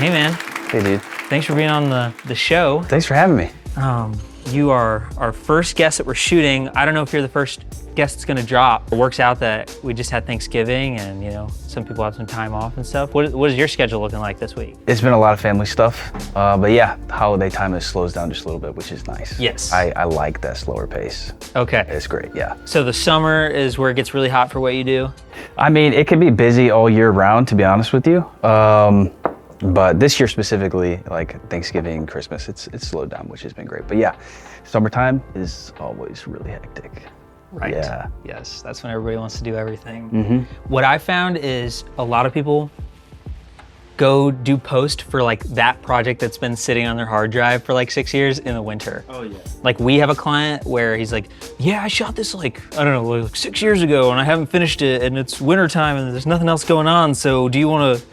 Hey, man. Hey, dude. Thanks for being on the show. Thanks for having me. You are our first guest that we're shooting. I don't know if you're the first guest that's gonna drop. It works out that we just had Thanksgiving and, you know, some people have some time off and stuff. What is your schedule looking like this week? It's been a lot of family stuff, but yeah, the holiday time slows down just a little bit, which is nice. Yes. I like that slower pace. Okay. It's great, yeah. So the summer is where it gets really hot for what you do? I mean, it can be busy all year round, to be honest with you. But this year specifically, like Thanksgiving, Christmas, it's slowed down, which has been great. But yeah, summertime is always really hectic. Right. Yeah. Yes, that's when everybody wants to do everything. Mm-hmm. What I found is a lot of people go do post for like that project that's been sitting on their hard drive for like 6 years in the winter. Oh yeah. Like we have a client where he's like, yeah, I shot this like, I don't know, like 6 years ago and I haven't finished it and it's wintertime and there's nothing else going on. So do you want to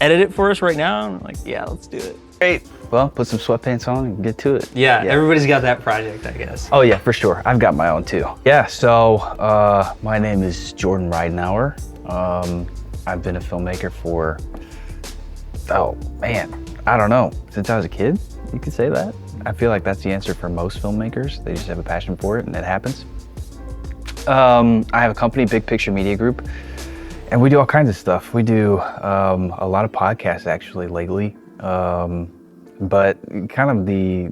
edit it for us right now? And I'm like, yeah, let's do it. Great. Well, put some sweatpants on and get to it. Yeah, everybody's got that project, I guess. Oh yeah, for sure. I've got my own too. Yeah, so my name is Jordan Ridenour. I've been a filmmaker for, oh man, I don't know, since I was a kid, you could say that. I feel like that's the answer for most filmmakers. They just have a passion for it and it happens. I have a company, Big Picture Media Group, and we do all kinds of stuff. We do a lot of podcasts actually lately. But kind of the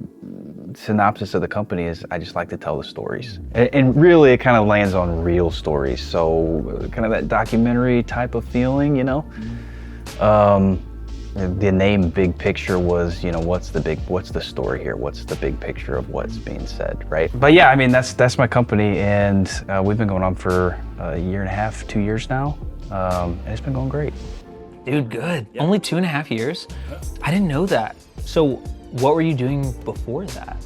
synopsis of the company is I just like to tell the stories. And really it kind of lands on real stories. So kind of that documentary type of feeling, you know? The name Big Picture was, you know, what's the story here? What's the big picture of what's being said, right? But yeah, I mean, that's my company, and we've been going on for a year and a half, 2 years now. And it's been going great. Dude, good. Yeah. Only 2.5 years? I didn't know that. So what were you doing before that?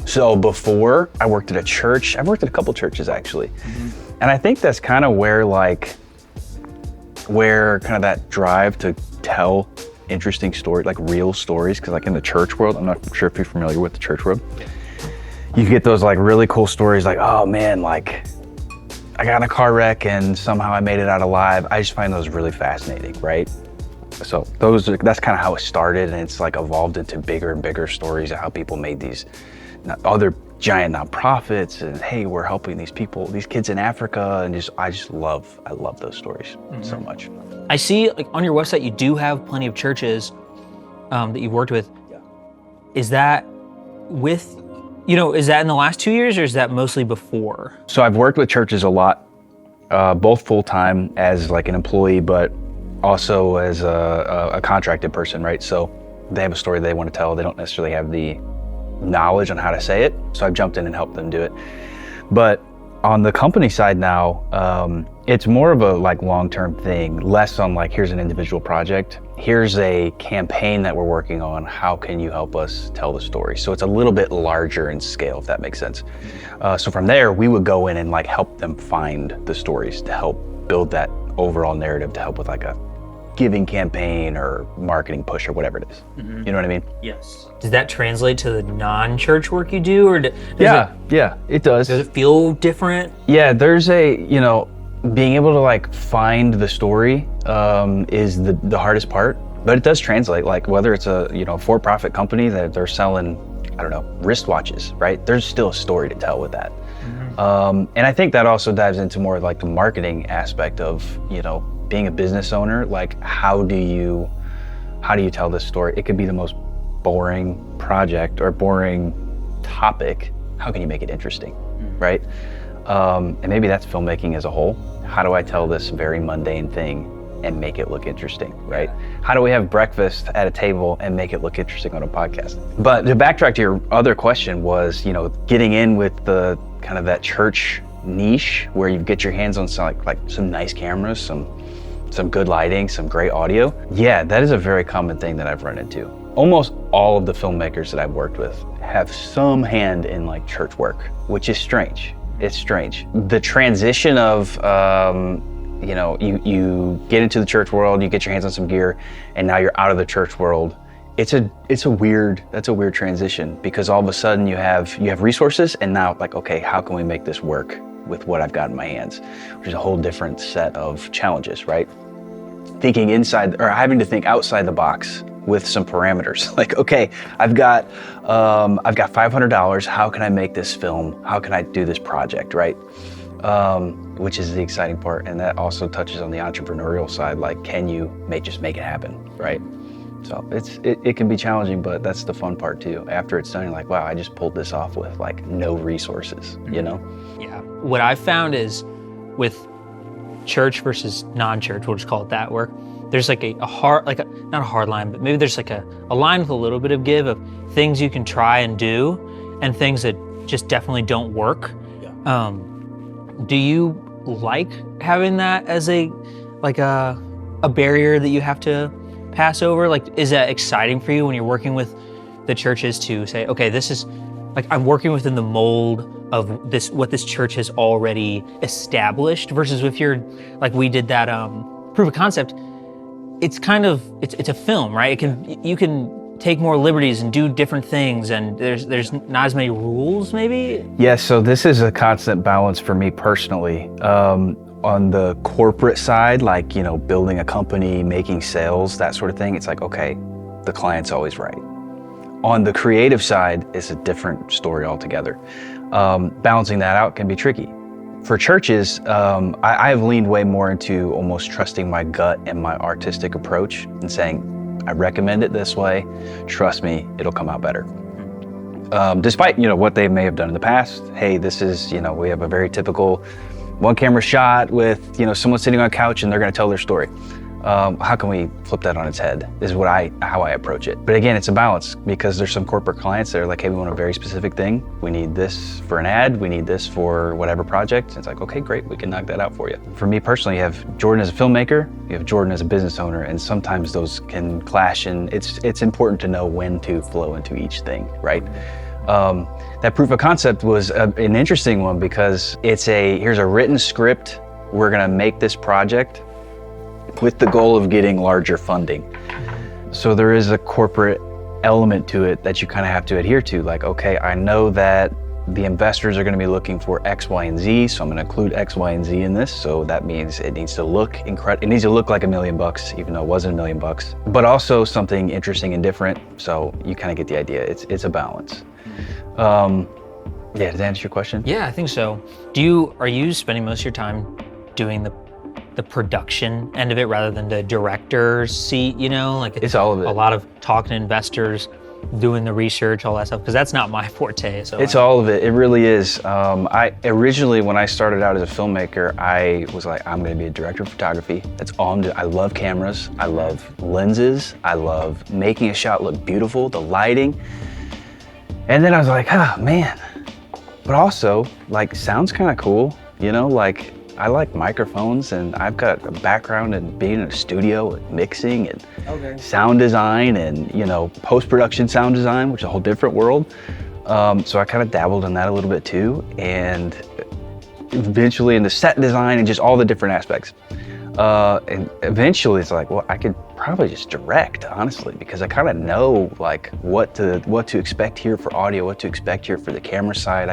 So before, I worked at a church. I've worked at a couple churches actually. Mm-hmm. And I think that's kind of where kind of that drive to tell interesting stories, like real stories, because like in the church world, I'm not sure if you're familiar with the church world. Yeah. You get those like really cool stories like, oh man, like I got in a car wreck and somehow I made it out alive. I just find those really fascinating, right? So that's kind of how it started, and it's like evolved into bigger and bigger stories of how people made these other giant nonprofits, and hey, we're helping these people, these kids in Africa, and I love those stories so much. I see like on your website you do have plenty of churches that you've worked with. Yeah. Is that with, you know, is that in the last 2 years or is that mostly before? So I've worked with churches a lot, both full-time as like an employee, but also as a contracted person, right? So they have a story they want to tell. They don't necessarily have the knowledge on how to say it. So I've jumped in and helped them do it. But on the company side now, it's more of a like long-term thing, less on like, here's an individual project. Here's a campaign that we're working on. How can you help us tell the story? So it's a little bit larger in scale, if that makes sense. So from there, we would go in and like help them find the stories to help build that overall narrative, to help with like a giving campaign or marketing push or whatever it is. Mm-hmm. You know what I mean? Yes. Does that translate to the non-church work you do, or yeah, it does. Does it feel different? Yeah, there's you know, being able to like find the story is the hardest part, but it does translate. Like whether it's a, you know, for-profit company that they're selling, I don't know, wristwatches, right? There's still a story to tell with that. Mm-hmm. And I think that also dives into more like the marketing aspect of, you know, being a business owner. Like how do you tell this story? It could be the most boring project or boring topic. How can you make it interesting, right? And maybe that's filmmaking as a whole. How do I tell this very mundane thing and make it look interesting, right? How do we have breakfast at a table and make it look interesting on a podcast? But to backtrack to your other question was, you know, getting in with the kind of that church niche where you get your hands on some like some nice cameras, some good lighting, some great audio. Yeah, that is a very common thing that I've run into. Almost all of the filmmakers that I've worked with have some hand in like church work, which is strange. It's strange. The transition of, you know, you get into the church world, you get your hands on some gear, and now you're out of the church world. That's a weird transition, because all of a sudden you have resources, and now like, okay, how can we make this work with what I've got in my hands? Which is a whole different set of challenges, right? thinking inside or having to think outside the box with some parameters. Like, okay, I've got $500. How can I make this film? How can I do this project, right? Which is the exciting part, and that also touches on the entrepreneurial side. Like, can you just make it happen, right? So it can be challenging, but that's the fun part too. After it's done, you're like, wow, I just pulled this off with like no resources, you know? Yeah. What I've found is with church versus non-church, we'll just call it that, where there's like a hard, like not a hard line, but maybe there's like a line with a little bit of give of things you can try and do and things that just definitely don't work. Yeah. Do you like having that as a barrier that you have to pass over? Like, is that exciting for you when you're working with the churches to say, okay, this is like, I'm working within the mold of this, what this church has already established, versus if you're like, we did that proof of concept, it's kind of, it's a film, right? You can take more liberties and do different things, and there's not as many rules maybe? Yeah, so this is a constant balance for me personally. On the corporate side, like, you know, building a company, making sales, that sort of thing, it's like, okay, the client's always right. On the creative side, it's a different story altogether. Balancing that out can be tricky. For churches, I've leaned way more into almost trusting my gut and my artistic approach and saying, I recommend it this way, trust me, it'll come out better. Despite, you know, what they may have done in the past. Hey, this is, you know, we have a very typical one camera shot with, you know, someone sitting on a couch and they're going to tell their story. How can we flip that on its head is how I approach it. But again, it's a balance, because there's some corporate clients that are like, hey, we want a very specific thing. We need this for an ad. We need this for whatever project. And it's like, okay, great. We can knock that out for you. For me personally, you have Jordan as a filmmaker, you have Jordan as a business owner, and sometimes those can clash, and it's important to know when to flow into each thing, right? That proof of concept was an interesting one, because here's a written script. We're gonna make this project with the goal of getting larger funding. So there is a corporate element to it that you kind of have to adhere to. Like, okay, I know that the investors are gonna be looking for X, Y, and Z, so I'm gonna include X, Y, and Z in this. So that means it needs to look incredible. It needs to look like $1 million, even though it wasn't $1 million, but also something interesting and different. So you kind of get the idea. It's a balance. Yeah, does that answer your question? Yeah, I think so. Are you spending most of your time doing the production end of it rather than the director's seat, you know? Like, it's all of it. A lot of talking to investors, doing the research, all that stuff, because that's not my forte. So it's all of it. It really is. I originally, when I started out as a filmmaker, I was like, I'm going to be a director of photography. That's all I'm doing. I love cameras. I love lenses. I love making a shot look beautiful, the lighting. And then I was like, oh man, but also, like, sounds kind of cool, you know? Like, I like microphones, and I've got a background in being in a studio and mixing and sound design and, you know, post-production sound design, which is a whole different world. So I kind of dabbled in that a little bit too, and eventually into set design and just all the different aspects. And eventually it's like, well, I could probably just direct, honestly, because I kind of know like what to expect here for audio, what to expect here for the camera side.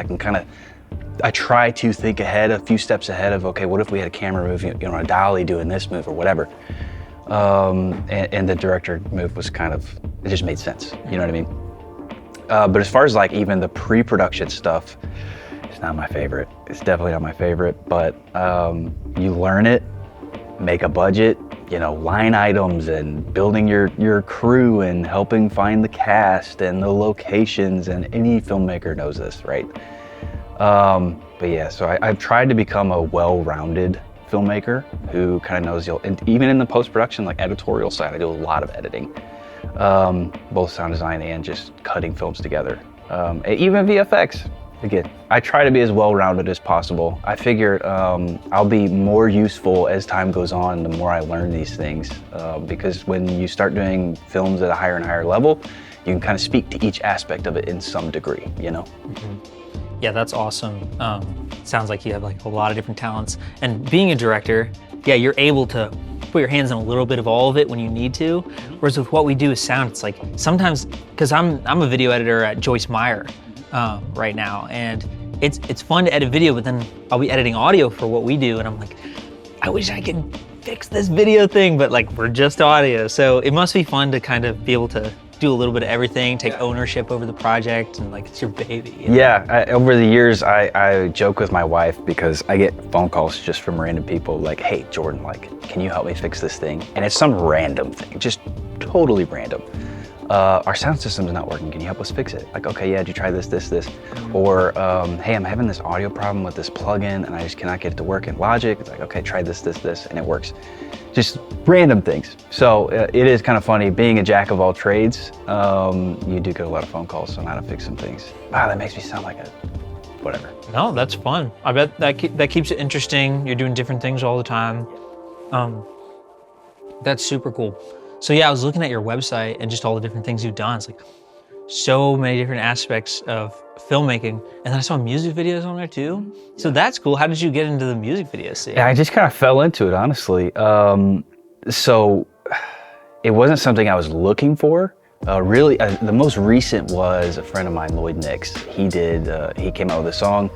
I try to think ahead, a few steps ahead of, okay, what if we had a camera moving, you know, a dolly doing this move or whatever. And the director move was it just made sense, you know what I mean? But as far as like even the pre-production stuff, it's not my favorite. It's definitely not my favorite, but you learn it, make a budget, you know, line items and building your crew and helping find the cast and the locations, and any filmmaker knows this, right? But yeah, so I've tried to become a well-rounded filmmaker who kind of knows, and even in the post-production, like editorial side, I do a lot of editing, both sound design and just cutting films together, and even VFX. Again, I try to be as well-rounded as possible. I figured I'll be more useful as time goes on, the more I learn these things, because when you start doing films at a higher and higher level, you can kind of speak to each aspect of it in some degree, you know? Mm-hmm. Yeah, that's awesome. Sounds like you have like a lot of different talents. And being a director, yeah, you're able to put your hands on a little bit of all of it when you need to. Whereas with what we do is sound, it's like sometimes, because I'm a video editor at Joyce Meyer right now, and it's fun to edit video, but then I'll be editing audio for what we do, and I'm like, I wish I could fix this video thing, but like we're just audio. So it must be fun to kind of be able to do a little bit of everything, take ownership over the project, and like it's your baby. You know? Yeah, over the years, I joke with my wife because I get phone calls just from random people like, hey, Jordan, like, can you help me fix this thing? And it's some random thing, just totally random. Our sound system's not working, can you help us fix it? Like, okay, yeah, did you try this? Or, hey, I'm having this audio problem with this plugin and I just cannot get it to work in Logic. It's like, okay, try this, and it works. Just random things. So it is kind of funny, being a jack of all trades, you do get a lot of phone calls on how to fix some things. Wow, that makes me sound like a whatever. No, that's fun. I bet that keeps it interesting. You're doing different things all the time. That's super cool. So yeah, I was looking at your website and just all the different things you've done. It's like so many different aspects of filmmaking. And then I saw music videos on there too. So that's cool. How did you get into the music video scene? Yeah, I just kind of fell into it, honestly. So it wasn't something I was looking for. Really, the most recent was a friend of mine, Lloyd Nix. He came out with a song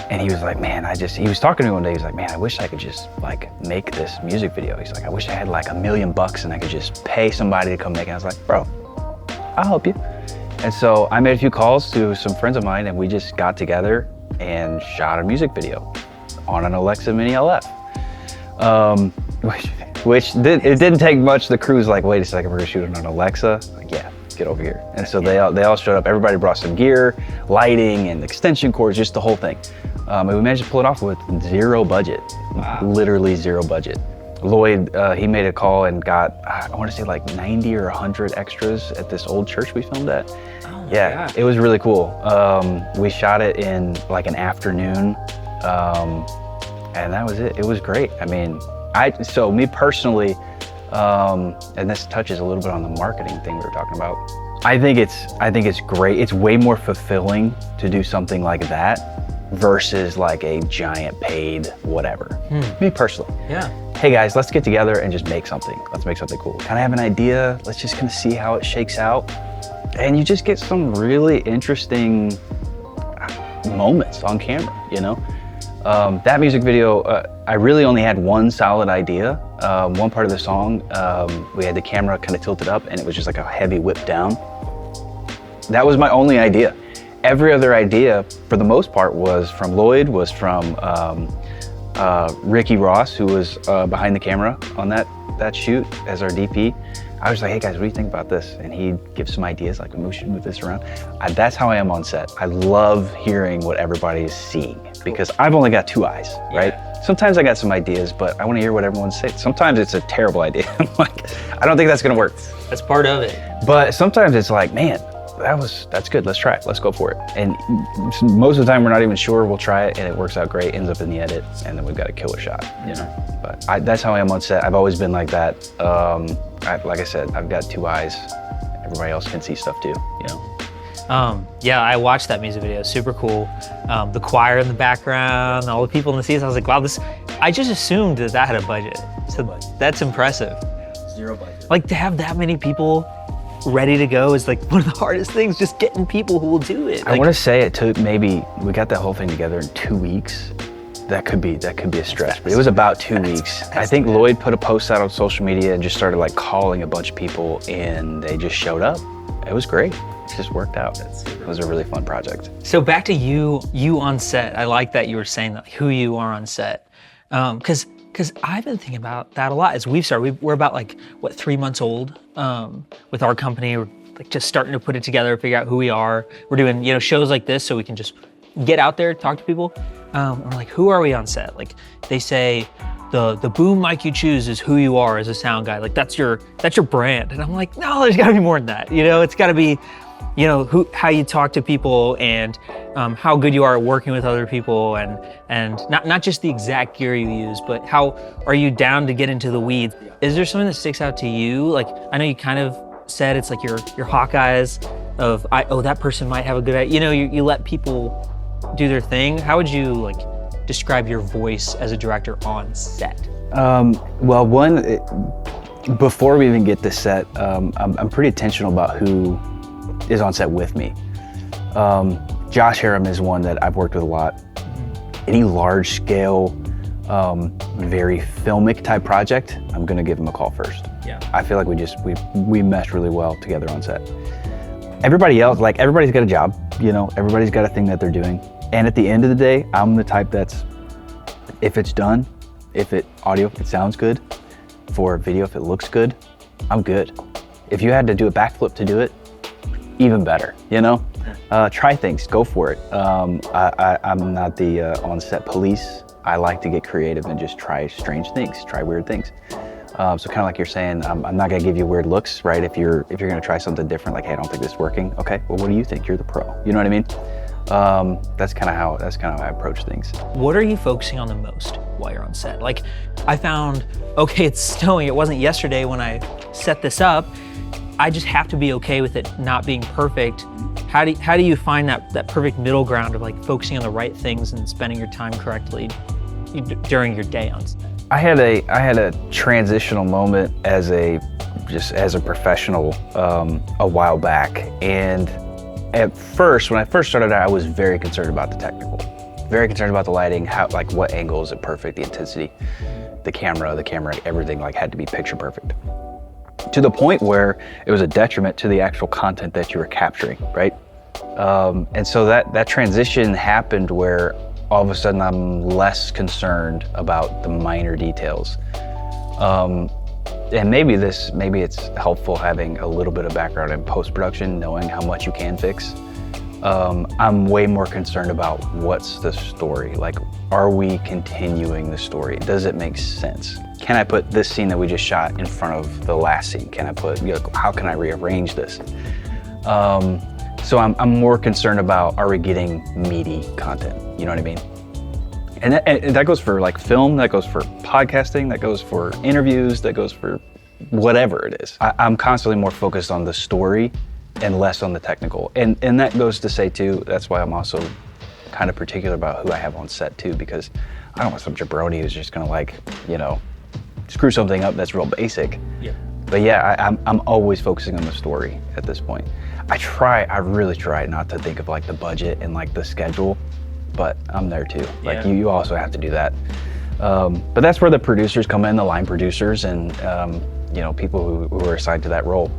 and he was like, man, he was talking to me one day. He was like, man, I wish I could just like make this music video. He's like, I wish I had like $1 million and I could just pay somebody to come make it. I was like, bro, I'll help you. And so I made a few calls to some friends of mine and we just got together and shot a music video on an Alexa Mini LF. It didn't take much. The crew's like, wait a second, we're gonna shoot it on Alexa. Like, yeah, get over here. And so they all showed up. Everybody brought some gear, lighting and extension cords, just the whole thing. And we managed to pull it off with zero budget. Wow. Literally zero budget. Lloyd, he made a call and got, I want to say like 90 or 100 extras at this old church we filmed at. Oh, yeah, it was really cool. We shot it in like an afternoon, and that was it. It was great. I mean, so me personally, and this touches a little bit on the marketing thing we were talking about. I think it's great. It's way more fulfilling to do something like that versus like a giant paid whatever. Me personally. Yeah. Hey guys, let's get together and just make something. Let's make something cool. Kind of have an idea. Let's just kind of see how it shakes out. And you just get some really interesting moments on camera, you know? That music video, I really only had one solid idea. One part of the song, we had the camera kind of tilted up and it was just like a heavy whip down. That was my only idea. Every other idea, for the most part, was from Lloyd, was from Ricky Ross, who was behind the camera on that shoot as our DP. I was like, hey guys, what do you think about this? And he'd give some ideas, like, we should move this around. That's how I am on set. I love hearing what everybody's seeing because I've only got 2 eyes, right? Yeah. Sometimes I got some ideas, but I want to hear what everyone's saying. Sometimes it's a terrible idea. I'm like, I don't think that's gonna work. That's part of it. But sometimes it's like, man, that's good, let's try it, let's go for it. And most of the time we're not even sure, we'll try it and it works out great, ends up in the edit, and then we've got a killer shot, you know? But that's how I am on set. I've always been like that. Like I said, I've got 2 eyes. Everybody else can see stuff too, you know? Yeah, I watched that music video, super cool. The choir in the background, all the people in the seats, I was like, wow, I just assumed that had a budget. So that's impressive. Zero budget. Like to have that many people ready to go is like one of the hardest things, just getting people who will do it. I want to say it took we got that whole thing together in 2 weeks. That could be a stretch, but it was about 2 weeks. I think Lloyd put a post out on social media and just started like calling a bunch of people and they just showed up. It was great. It just worked out. It was a really fun project. So back to you on set. I like that you were saying that, who you are on set. Because I've been thinking about that a lot as we've started. We're about like, what, 3 months old with our company. We're like just starting to put it together, figure out who we are. We're doing, shows like this so we can just get out there, talk to people. We're like, who are we on set? Like they say, the boom mic you choose is who you are as a sound guy. Like that's your brand. And I'm like, no, there's gotta be more than that. It's gotta be, how you talk to people and how good you are at working with other people and not just the exact gear you use, but how are you down to get into the weeds? Is there something that sticks out to you? Like, I know you kind of said it's like your Hawkeyes of, that person might have a good idea. You let people do their thing. How would you describe your voice as a director on set? Well, before we even get to set, I'm pretty intentional about who is on set with me. Josh Harum is one that I've worked with a lot. Any large scale very filmic type project, I'm gonna give him a call first. Yeah. I feel like we mesh really well together on set. Everybody else, like everybody's got a job, you know, everybody's got a thing that they're doing. And at the end of the day, I'm the type that's, if it's done, if it sounds good, for video, if it looks good, I'm good. If you had to do a backflip to do it, even better, you know? Try things, go for it. I'm not the on-set police. I like to get creative and just try strange things, try weird things. So kind of like you're saying, I'm not gonna give you weird looks, right? If you're gonna try something different, like, hey, I don't think this is working. Okay, well, what do you think? You're the pro. You know what I mean? That's kind of how I approach things. What are you focusing on the most while you're on set? Like, I found, okay, it's snowing. It wasn't yesterday when I set this up. I just have to be okay with it not being perfect. How do you find that perfect middle ground of like focusing on the right things and spending your time correctly during your day on set? I had a transitional moment as a professional a while back, and at first, when I first started out, I was very concerned about the technical, very concerned about the lighting, how, like, what angle is it perfect, the intensity, the camera, everything like had to be picture perfect. To the point where it was a detriment to the actual content that you were capturing, right? And so that transition happened where all of a sudden I'm less concerned about the minor details. And maybe it's helpful having a little bit of background in post-production, knowing how much you can fix. I'm way more concerned about what's the story. Like, are we continuing the story? Does it make sense? Can I put this scene that we just shot in front of the last scene? Can I put, you know, how can I rearrange this? So I'm more concerned about, are we getting meaty content? You know what I mean? And that goes for like film, that goes for podcasting, that goes for interviews, that goes for whatever it is. I'm constantly more focused on the story and less on the technical. And that goes to say too, that's why I'm also kind of particular about who I have on set too, because I don't want some jabroni who's just gonna, like, you know, screw something up that's real basic. Yeah. But yeah, I'm always focusing on the story at this point. I really try not to think of like the budget and like the schedule, but I'm there too. Like, yeah. you also have to do that. But that's where the producers come in, the line producers, and you know, people who are assigned to that role.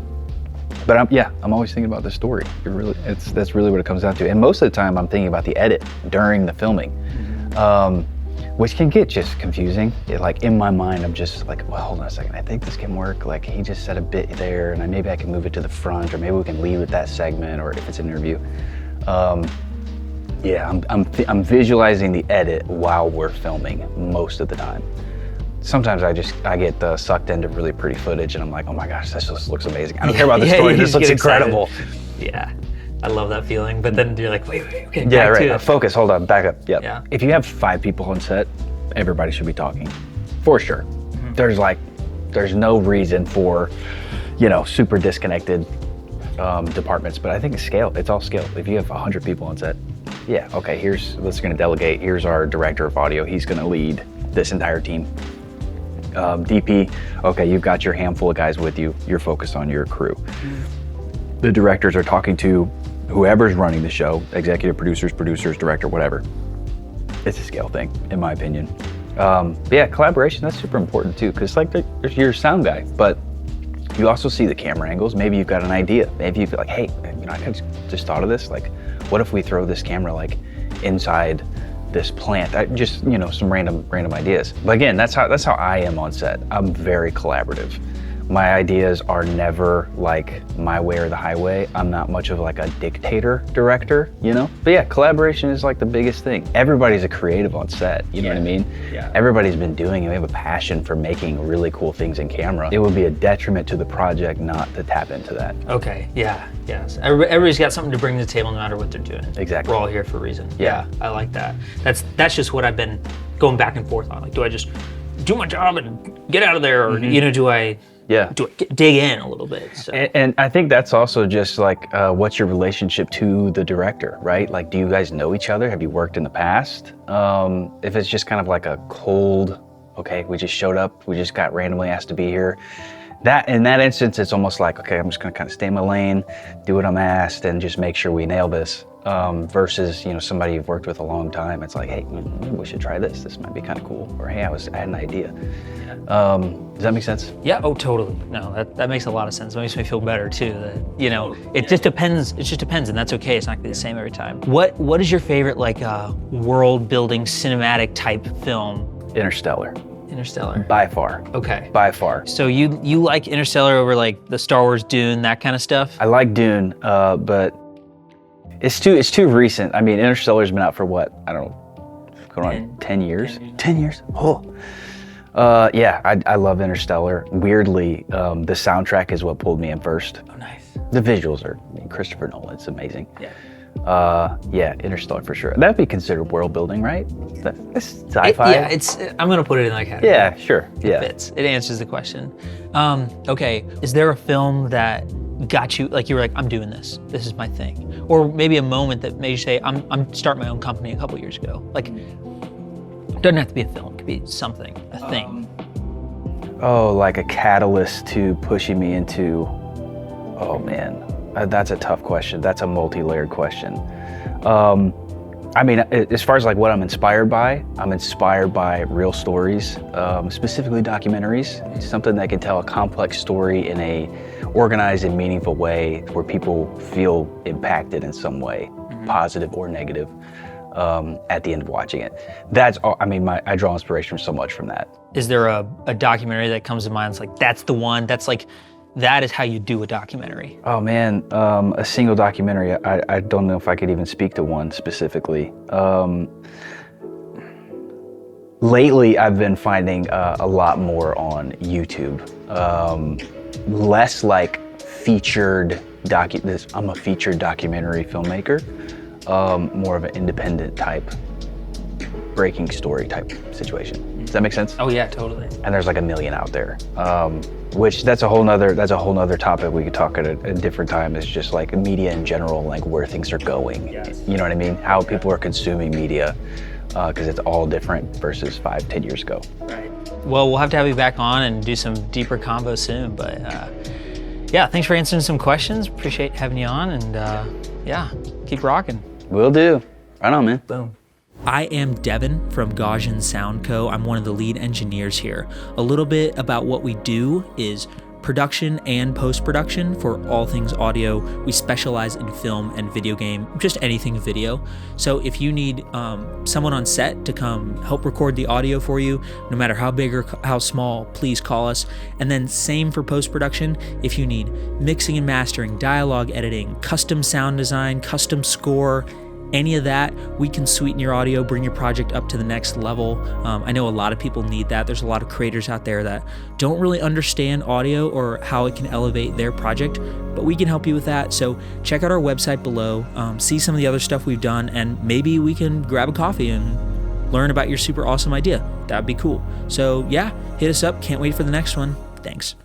But I'm always thinking about the story. That's really what it comes down to. And most of the time I'm thinking about the edit during the filming, which can get just confusing. Like, in my mind, I'm just like, well, hold on a second. I think this can work. Like, he just said a bit there, and maybe I can move it to the front, or maybe we can leave with that segment, or if it's an interview. Yeah, I'm visualizing the edit while we're filming most of the time. Sometimes I get sucked into really pretty footage, and I'm like, oh my gosh, this just looks amazing. I don't care about the story. This looks incredible. Yeah, I love that feeling. But then you're like, wait, okay, yeah, back right. to it. Focus. Hold on. Back up. Yep. Yeah. If you have 5 people on set, everybody should be talking, for sure. Mm-hmm. There's no reason for, you know, super disconnected departments. But I think it's all scale. If you have 100 people on set, yeah, okay. Let's gonna delegate. Here's our director of audio. He's gonna lead this entire team. DP, okay, you've got your handful of guys with you. You're focused on your crew. The directors are talking to whoever's running the show, executive producers, director, whatever. It's a scale thing, in my opinion. But yeah, collaboration, that's super important too, because like there's your sound guy, but you also see the camera angles. Maybe you've got an idea. Maybe you feel like, hey, you know, I just thought of this. Like, what if we throw this camera like inside this plant? Just, you know, some random ideas. But again, that's how I am on set. I'm very collaborative. My ideas are never like my way or the highway. I'm not much of like a dictator director, you know? But yeah, collaboration is like the biggest thing. Everybody's a creative on set, you know what I mean? Yeah. Everybody's been doing it. We have a passion for making really cool things in camera. It would be a detriment to the project not to tap into that. Okay, yeah, yes. Everybody's got something to bring to the table no matter what they're doing. Exactly. We're all here for a reason. Yeah. I like that. That's just what I've been going back and forth on. Like, do I just do my job and get out of there, or you know, do I dig in a little bit? So. And I think that's also just like, what's your relationship to the director, right? Like, do you guys know each other? Have you worked in the past? If it's just kind of like a cold, okay, we just showed up, we just got randomly asked to be here, That in that instance, it's almost like, okay, I'm just gonna kind of stay in my lane, do what I'm asked, and just make sure we nail this. Versus, you know, somebody you've worked with a long time, it's like, hey, maybe we should try this. This might be kind of cool. Or hey, I had an idea. Does that make sense? Yeah. Oh, totally. No, that makes a lot of sense. It makes me feel better too. That, you know, it just depends. It just depends, and that's okay. It's not gonna be the same every time. What is your favorite like world building cinematic type film? Interstellar. Interstellar. By far. Okay. By far. So you like Interstellar over like the Star Wars Dune, that kind of stuff? I like Dune, but it's too recent. I mean, Interstellar's been out for what? I don't know, going on 10 years? 10 years? Oh. Yeah, I love Interstellar. Weirdly, the soundtrack is what pulled me in first. Oh, nice. The visuals are, I mean, Christopher Nolan's amazing. Yeah. Yeah, Interstellar for sure. That'd be considered world building, right? That's sci-fi. I'm gonna put it in that category. Yeah, sure. Yeah. It fits. It answers the question. Okay, is there a film that got you, like you were like, I'm doing this. This is my thing. Or maybe a moment that made you say, I'm starting my own company a couple years ago. Like, it doesn't have to be a film. It could be something, a thing. Oh, like a catalyst to pushing me into, oh man. That's a tough question. That's a multi-layered question. I mean, as far as like what I'm inspired by real stories, specifically documentaries. It's something that can tell a complex story in a organized and meaningful way where people feel impacted in some way, positive or negative, at the end of watching it. That's all, I mean, I draw inspiration so much from that. Is there a documentary that comes to mind? It's like, that's the one, that's like, that is how you do a documentary. Oh man, a single documentary, I don't know if I could even speak to one specifically. Lately, I've been finding a lot more on YouTube. Less like featured I'm a featured documentary filmmaker. More of an independent type, breaking story type situation. Does that make sense? Oh yeah, totally. And there's like a million out there. Which that's a whole nother topic we could talk at a different time. Is just like media in general, like where things are going. Yes. You know what I mean? How people are consuming media, because it's all different versus 5-10 years ago. Right. Well, we'll have to have you back on and do some deeper convo soon. But yeah, thanks for answering some questions. Appreciate having you on, and yeah, keep rocking. Will do. Right on, man. Boom. I am Devin from Gaussian Sound Co. I'm one of the lead engineers here. A little bit about what we do is production and post-production for all things audio. We specialize in film and video game, just anything video. So if you need someone on set to come help record the audio for you, no matter how big or how small, please call us. And then same for post-production. If you need mixing and mastering, dialogue editing, custom sound design, custom score, any of that, we can sweeten your audio, bring your project up to the next level. I know a lot of people need that. There's a lot of creators out there that don't really understand audio or how it can elevate their project, but we can help you with that. So check out our website below, see some of the other stuff we've done, and maybe we can grab a coffee and learn about your super awesome idea. That'd be cool. So yeah, hit us up. Can't wait for the next one. Thanks.